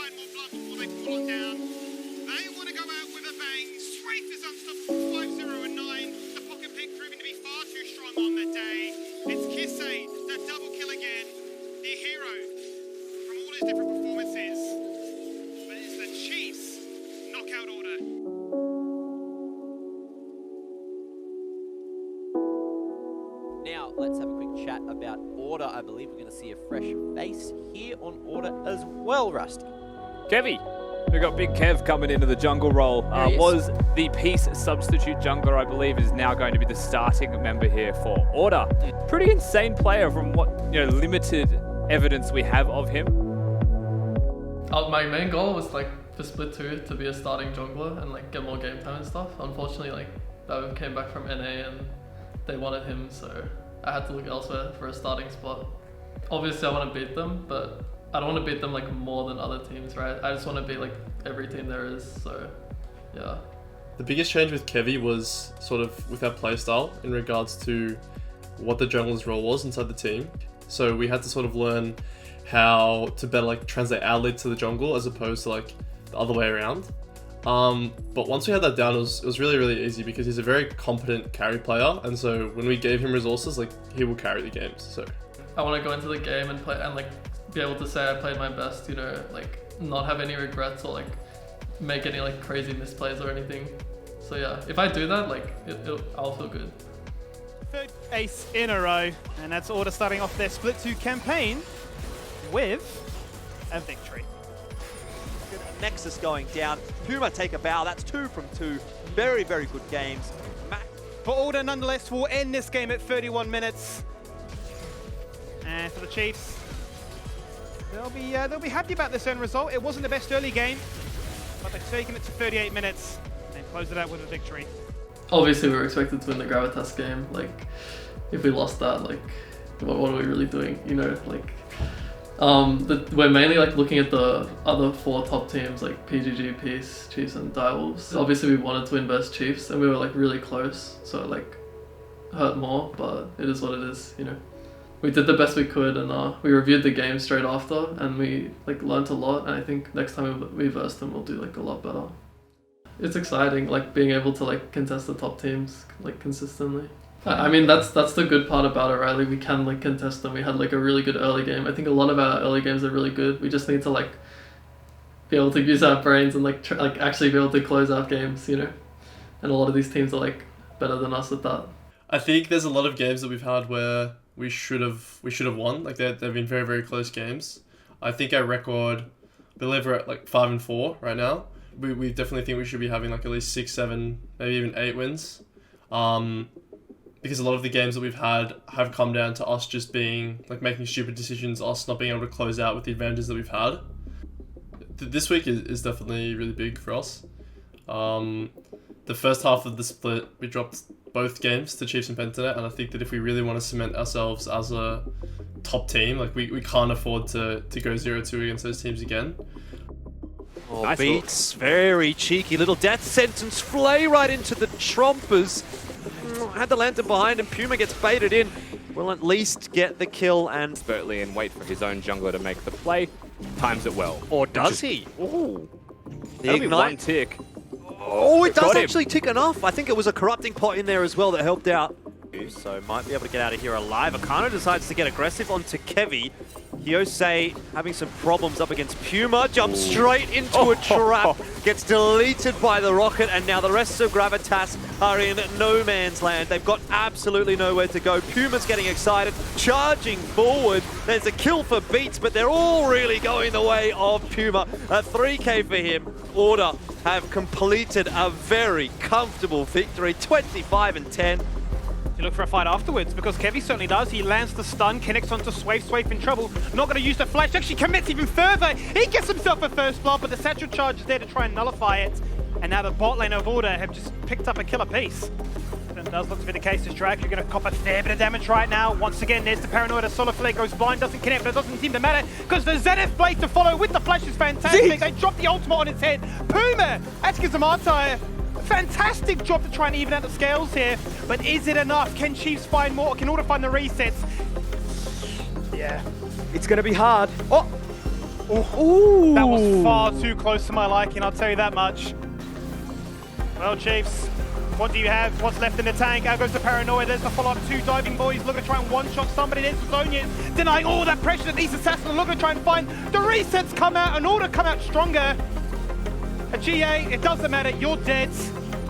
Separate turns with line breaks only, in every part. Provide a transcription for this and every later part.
find more blood before they fall on down. They want to go out with a bang. Strafe is unstoppable, 5-0 and 9. The pocket pick proving to be far too strong on the day. It's Kissade, the double kill again. The hero from all his different performances. But it's the Chiefs knockout order.
Now, let's have a quick chat about Order. I believe we're going to see a fresh face here on Order as well, Rusty.
Kevy. We've got Big Kev coming into the jungle role. Was the Peace substitute jungler, I believe, is now going to be the starting member here for Order. Pretty insane player from what, limited evidence we have of him.
My main goal was for split 2 to be a starting jungler and get more game time and stuff. Unfortunately, Babin came back from NA and they wanted him, so I had to look elsewhere for a starting spot. Obviously I want to beat them, but I don't want to beat them more than other teams, right? I just want to beat every team there is, so yeah.
The biggest change with Kevy was sort of with our playstyle in regards to what the jungler's role was inside the team. So we had to sort of learn how to better translate our lead to the jungle as opposed to the other way around. But once we had that down, it was really, really easy because he's a very competent carry player, and so when we gave him resources, he will carry the games. So
I want to go into the game and play and be able to say I played my best, not have any regrets or make any crazy misplays or anything. So yeah, if I do that, I'll feel good.
Third ace in a row, and that's Order starting off their split 2 campaign with a victory.
Nexus going down. Puma take a bow. That's 2 from 2. Very, very good games.
For Order, nonetheless, will end this game at 31 minutes. And for the Chiefs, they'll be happy about this end result. It wasn't the best early game, but they've taken it to 38 minutes and closed it out with a victory.
Obviously, we were expected to win the Gravitas game. If we lost that, what are we really doing? We're mainly looking at the other 4 top teams PGG, Peace, Chiefs, and Direwolves. Obviously, we wanted to win versus Chiefs, and we were really close, so it hurt more. But it is what it is, We did the best we could, and we reviewed the game straight after, and we learned a lot. And I think next time we verse them, we'll do a lot better. It's exciting, being able to contest the top teams consistently. I mean, that's the good part about it, right? We can contest them. We had a really good early game. I think a lot of our early games are really good. We just need to be able to use our brains and actually be able to close out games, And a lot of these teams are better than us at that.
I think there's a lot of games that we've had where we should have won. They've been very, very close games. I think our record, I believe we're at 5-4 right now. We definitely think we should be having at least 6, 7, maybe even 8 wins. Because a lot of the games that we've had have come down to us just being making stupid decisions, us not being able to close out with the advantages that we've had. This week is definitely really big for us. The first half of the split, we dropped both games to Chiefs and Pentanet, and I think that if we really want to cement ourselves as a top team, we can't afford to go 0-2 against those teams again.
Oh, nice beats, very cheeky little death sentence, flay right into the Trompers. Had the lantern behind him, Puma gets baited in. Will at least get the kill and
Expertly and wait for his own jungler to make the play. Times it well.
Or does he?
Ooh.
The
That'll be
ignite.
1 tick.
Oh, it does actually tick enough. I think it was a corrupting pot in there as well that helped out. So might be able to get out of here alive. Akano decides to get aggressive onto Kevy. Hyosei having some problems up against Puma. Jumps straight into a trap. Gets deleted by the rocket, and now the rest of Gravitas are in no man's land. They've got absolutely nowhere to go. Puma's getting excited, charging forward. There's a kill for Beats, but they're all really going the way of Puma. A 3K for him. Order have completed a very comfortable victory, 25-10.
You look for a fight afterwards, because Kevy certainly does. He lands the stun, connects onto Swaif. Swaif in trouble. Not going to use the flash. Actually commits even further. He gets himself a first blood, but the satchel charge is there to try and nullify it. And now the bot lane of Order have just picked up a killer piece. That does look to be the case as Drag. You're going to cop a fair bit of damage right now. Once again, there's the paranoia. Solar Flare goes blind, doesn't connect, but it doesn't seem to matter because the Zenith Blade to follow with the flash is fantastic. They drop the ultimate on its head. Puma actually gives him Martyr. Fantastic job to try and even out the scales here, but is it enough? Can Chiefs find more? Can Order find the resets? Yeah.
It's going to be hard. Oh!
Ooh. That was far too close to my liking, I'll tell you that much. Well, Chiefs, what do you have? What's left in the tank? Out goes the Paranoia. There's the follow-up. Two diving boys looking to try and one-shot somebody. There's Zonius denying all that pressure that these assassins are looking to try and find. The resets come out, an order come out stronger. A GA, it doesn't matter, you're dead.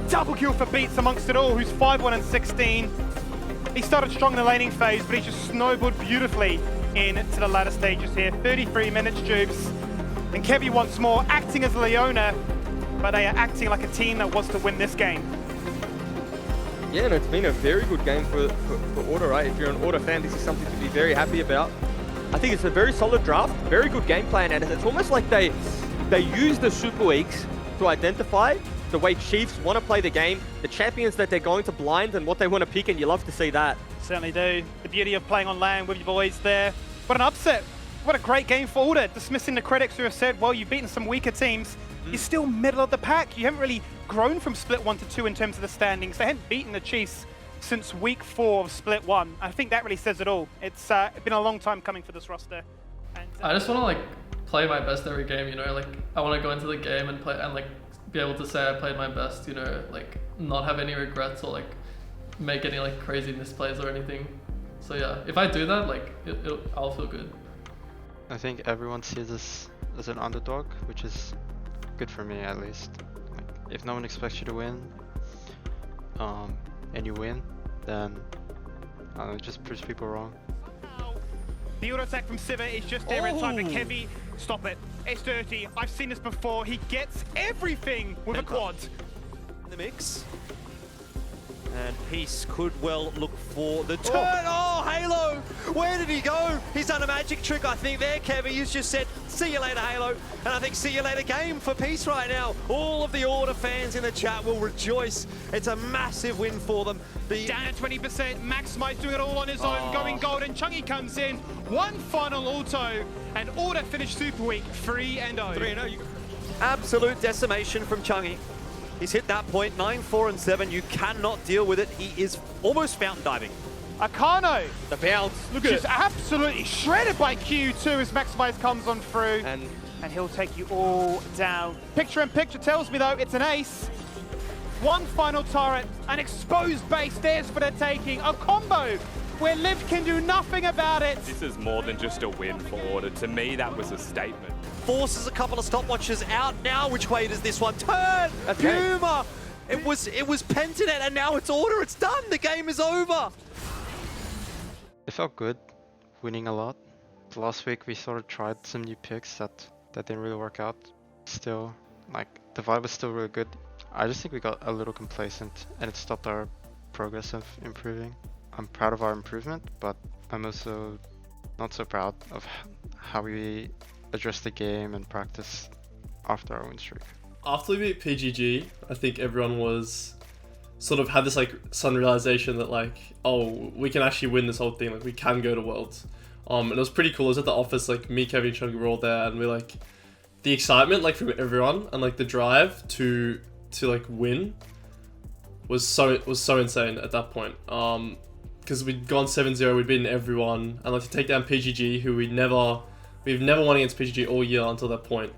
Double kill for Beats amongst it all, who's 5-1 and 16. He started strong in the laning phase, but he's just snowballed beautifully into the latter stages here. 33 minutes, Jubes. And Kevy once more, acting as Leona, but they are acting like a team that wants to win this game.
Yeah, and it's been a very good game for Order, right? If you're an Order fan, this is something to be very happy about. I think it's a very solid draft, very good game plan, and it's almost like they use the Super Weeks to identify the way Chiefs want to play the game, the champions that they're going to blind and what they want to pick, and you love to see that.
Certainly do. The beauty of playing on LAN with your boys there. What an upset. What a great game for Order. Dismissing the critics who have said, well, you've beaten some weaker teams. You're still middle of the pack. You haven't really grown from Split 1 to 2 in terms of the standings. They hadn't beaten the Chiefs since week 4 of Split 1. I think that really says it all. It's been a long time coming for this roster. And,
I just want to like play my best every game, you know, like I want to go into the game and play and like be able to say I played my best, you know, like not have any regrets or like make any like crazy misplays or anything. So yeah, if I do that, like I'll feel good.
I think everyone sees us as an underdog, which is good for me at least. Like, if no one expects you to win, and you win, then it just proves people wrong.
The auto attack from Siva is just there in time for Kevy. Stop it. It's dirty. I've seen this before. He gets everything with a quad.
In the mix. And Peace could well look for the turn. Oh, Halo! Where did he go? He's done a magic trick, I think, there, Kevy. He's just said, see you later, Halo. And I think see you later game for Peace right now. All of the Order fans in the chat will rejoice. It's a massive win for them.
Down at 20%, Maximize doing it all on his own, going gold, and Chungy comes in. One final auto, and Order finished Super Week 3-0.
3-0. Absolute decimation from Chungy. He's hit that point, 9, 4, and 7. You cannot deal with it. He is almost fountain diving.
Akano,
The bounce, look at
just
it.
absolutely shredded by Q2 as Maximize comes on through.
And
And he'll take you all down. Picture in picture tells me, though, it's an ace. One final turret, an exposed base, there's for the taking. A combo where Liv can do nothing about it.
This is more than just a win for Order. To me, that was a statement.
Forces a couple of stopwatches out now. Which way does this one turn?
Okay.
Puma! It was Pentanet, and now it's Order. It's done. The game is over.
It felt good, winning a lot. Last week we sort of tried some new picks that didn't really work out. Still, like, the vibe was still really good. I just think we got a little complacent and it stopped our progress of improving. I'm proud of our improvement, but I'm also not so proud of how we address the game and practice after our win streak.
After we beat PGG, I think everyone was sort of had this like sudden realization that like, oh, we can actually win this whole thing. Like, we can go to Worlds. And it was pretty cool. I was at the office, like me, Kevin, and Chunky were all there, and we like the excitement like from everyone and like the drive to like win was so insane at that point. Because we'd gone 7-0, we'd beaten everyone, and like to take down PGG, who we've never won against PGG all year until that point.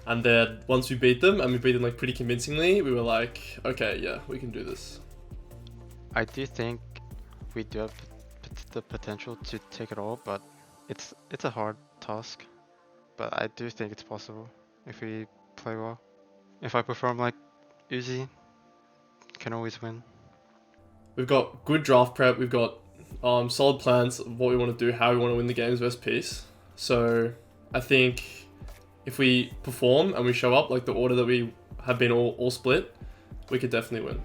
And then once we beat them, and we beat them like pretty convincingly, we were like, okay, yeah, we can do this.
I do think we do have the potential to take it all, but it's a hard task. But I do think it's possible if we play well. If I perform like Uzi, can always win.
We've got good draft prep. We've got solid plans of what we want to do, how we want to win the games versus Peace. So I think if we perform and we show up like the order that we have been all split, we could definitely win.